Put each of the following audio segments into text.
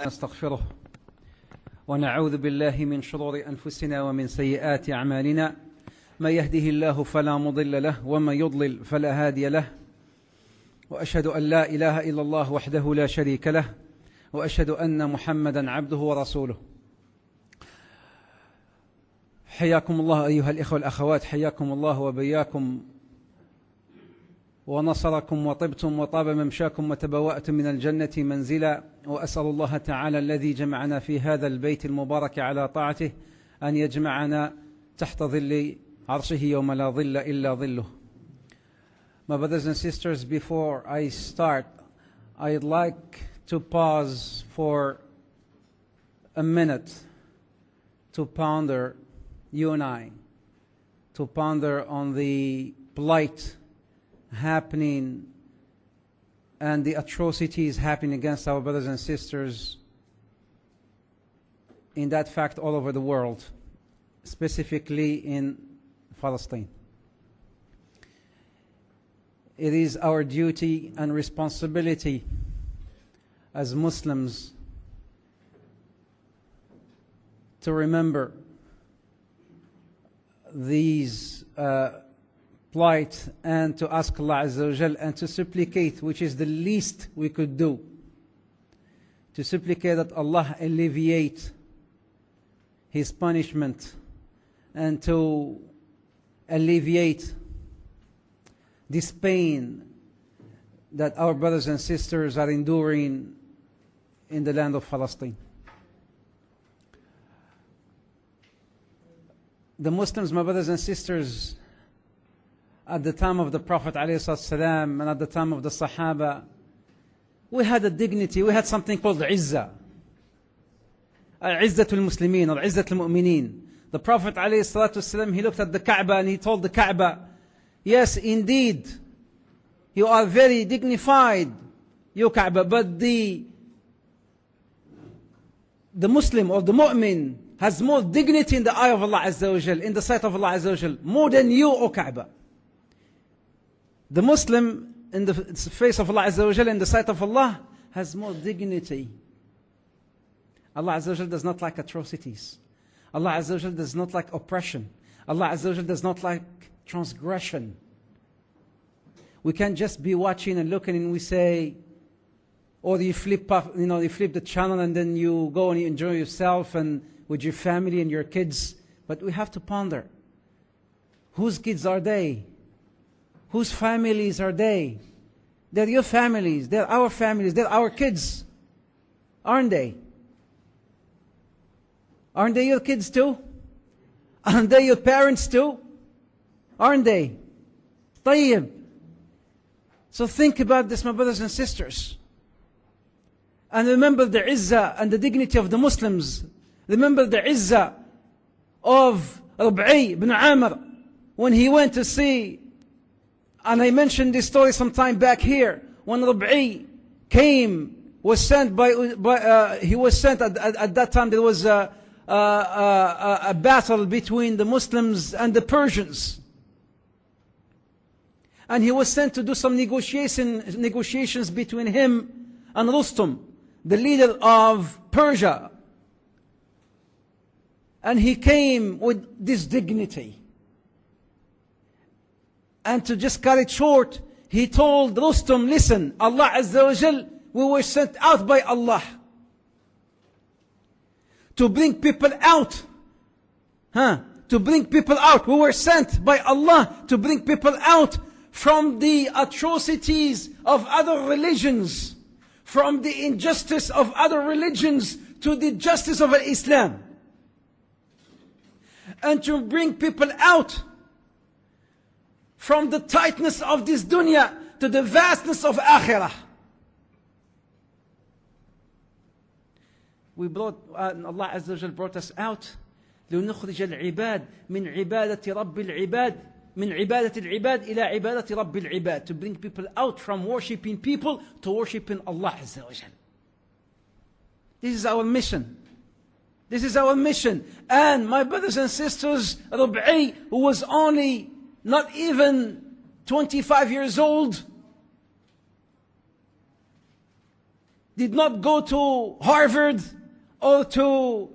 نستغفره ونعوذ بالله من شرور أنفسنا ومن سيئات أعمالنا. من يهده الله فلا مضل له ومن يضلل فلا هادي له. وأشهد أن لا إله إلا الله وحده لا شريك له وأشهد أن محمدا عبده ورسوله. حياكم الله أيها الإخوة والأخوات، حياكم الله وبياكم ونصركم وطبتم وطاب ممشاكم وتبوأتم من الجنة منزلا. وأسأل الله تعالى الذي جمعنا في هذا البيت المبارك على طاعته أن يجمعنا تحت ظل عرشه يوم لا ظل إلا ظله. My brothers and sisters, before I start, I'd like to pause for a minute to ponder, you and I, to ponder on the plight happening and the atrocities happening against our brothers and sisters, in that fact all over the world, specifically in Palestine. It is our duty and responsibility as Muslims to remember these plight and to ask Allah Azza wa Jal and to supplicate, which is the least we could do, to supplicate that Allah alleviate His punishment and to alleviate this pain that our brothers and sisters are enduring in the land of Palestine. The Muslims, my brothers and sisters, at the time of the Prophet ﷺ and at the time of the Sahaba, we had a dignity, we had something called Izzah. Izzatul Muslimin or Izzatul Mu'mineen. The Prophet ﷺ, he looked at the Kaaba and he told the Kaaba, yes, indeed, you are very dignified, you Kaaba, but the Muslim or the Mu'min has more dignity in the eye of Allah Azza wa Jal, in the sight of Allah Azza wa Jal, more than you, O Kaaba. The Muslim in the face of Allah Azza wa Jal, in the sight of Allah, has more dignity. Allah Azza wa Jal does not like atrocities. Allah Azza wa Jal does not like oppression. Allah Azza wa Jal does not like transgression. We can't just be watching and looking and we say, or you flip up, you flip the channel and then you go and you enjoy yourself and with your family and your kids. But we have to ponder, whose kids are they? Whose families are they? They're your families, they're our families, they're our kids. Aren't they? Aren't they your kids too? Aren't they your parents too? Aren't they? طيب. So think about this, my brothers and sisters. And remember the izzah and the dignity of the Muslims. Remember the izzah of Rub'i ibn Amr when he went to see, and I mentioned this story some time back here, when Rub'i was sent he was sent at that time. There was a battle between the Muslims and the Persians. And he was sent to do some negotiations between him and Rustum, the leader of Persia. And he came with this dignity. And to just cut it short, he told Rustum, listen, Allah Azza wa Jal, we were sent out by Allah to bring people out. To bring people out. We were sent by Allah to bring people out from the atrocities of other religions, from the injustice of other religions to the justice of Islam. And to bring people out from the tightness of this dunya to the vastness of akhirah. Allah Azza wa Jal brought us out لنخرج العباد من عبادة رب العباد من عبادة العباد إلى عبادة رب العباد, to bring people out from worshipping people to worshipping Allah Azza wa Jal. This is our mission. This is our mission. And my brothers and sisters, Rub'i, who was only not even 25 years old, did not go to Harvard or to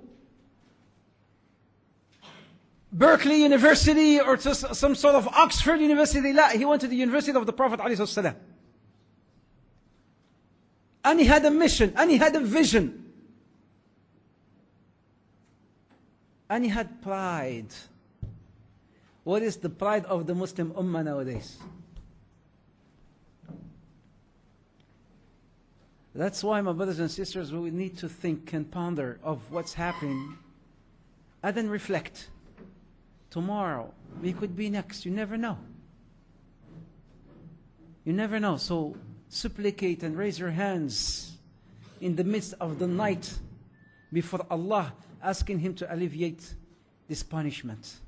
Berkeley University or to some sort of Oxford University. لا, he went to the University of the Prophet ﷺ. And he had a mission, and he had a vision. And he had pride. What is the pride of the Muslim Ummah nowadays? That's why, my brothers and sisters, we need to think and ponder of what's happening and then reflect. Tomorrow, we could be next. You never know. You never know. So, supplicate and raise your hands in the midst of the night before Allah, asking Him to alleviate this punishment.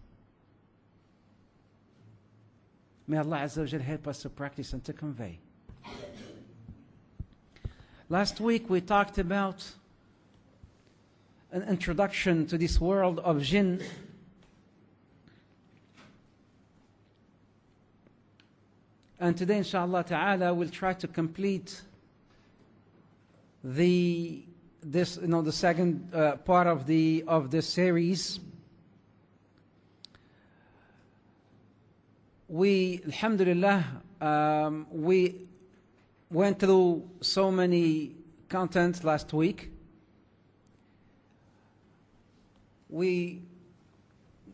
May Allah Azza wa Jal help us to practice and to convey. Last week we talked about an introduction to this world of Jinn. And today, inshallah ta'ala, we'll try to complete the second part of this series. We, alhamdulillah, we went through so many content last week. We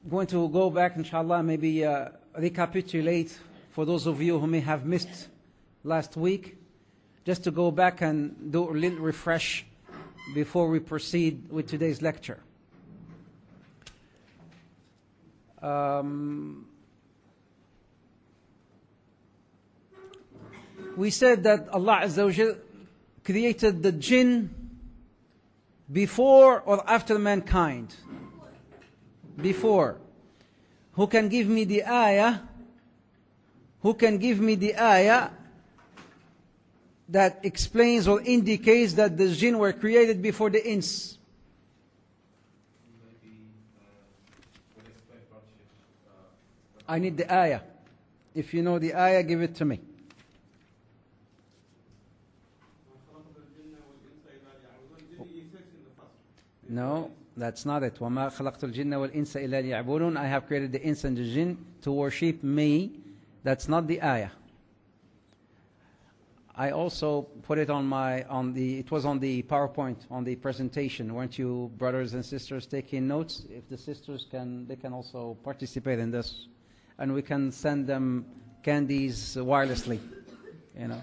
going to go back, inshallah, maybe recapitulate for those of you who may have missed last week, just to go back and do a little refresh before we proceed with today's lecture. We said that Allah Azza wa Jal created the Jinn before or after mankind? Before. Who can give me the ayah? Who can give me the ayah that explains or indicates that the Jinn were created before the Ins? I need the ayah. If you know the ayah, give it to me. No, that's not it. وَمَا خَلَقْتُ الْجِنَّ وَالْإِنسَ إِلَّا لِيَعْبُدُونَ. I have created the ins and the jinn to worship me. That's not the ayah. I also put it it was on the PowerPoint, on the presentation. Weren't you brothers and sisters taking notes? If the sisters they can also participate in this. And we can send them candies wirelessly, you know.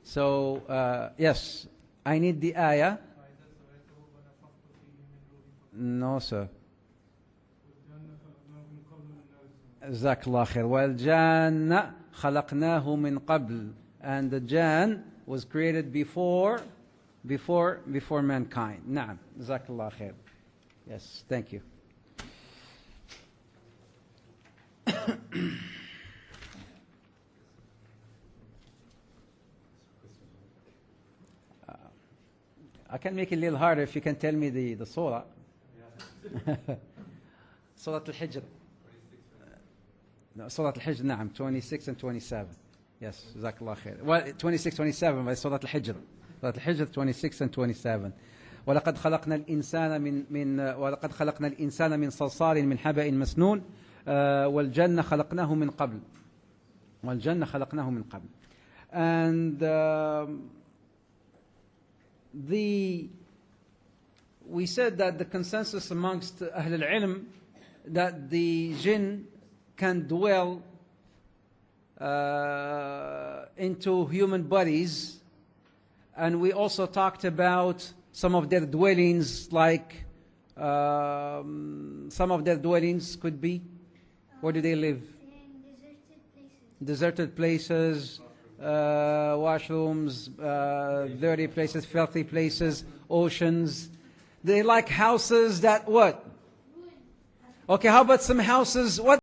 So, yes, I need the ayah. No, sir. جزاك الله خير. وَالْجَانَّ خَلَقْنَاهُ مِنْ قَبْلِ. And the Jann was created before mankind. نعم. جزاك الله خير. Yes, thank you. I can make it a little harder if you can tell me the surah. Surah Al-Hijr. No, Surah Al-Hijr, نعم, 26 and 27. Yes, جزاك الله خير. Well, 26, 27 by Surah Al-Hijr. Surah Al-Hijr 26 and 27. ولقد خلقنا الإنسان من صلصال من حبأ مسنون والجنة خلقناه من قبل. والجنة خلقناه من قبل. And we said that the consensus amongst Ahl al-Ilm that the Jinn can dwell into human bodies, and we also talked about some of their dwellings, like some of their dwellings could be, where do they live? In deserted places. Deserted places, washrooms, dirty places, filthy places, oceans. They like houses that what? Okay, how about some houses? What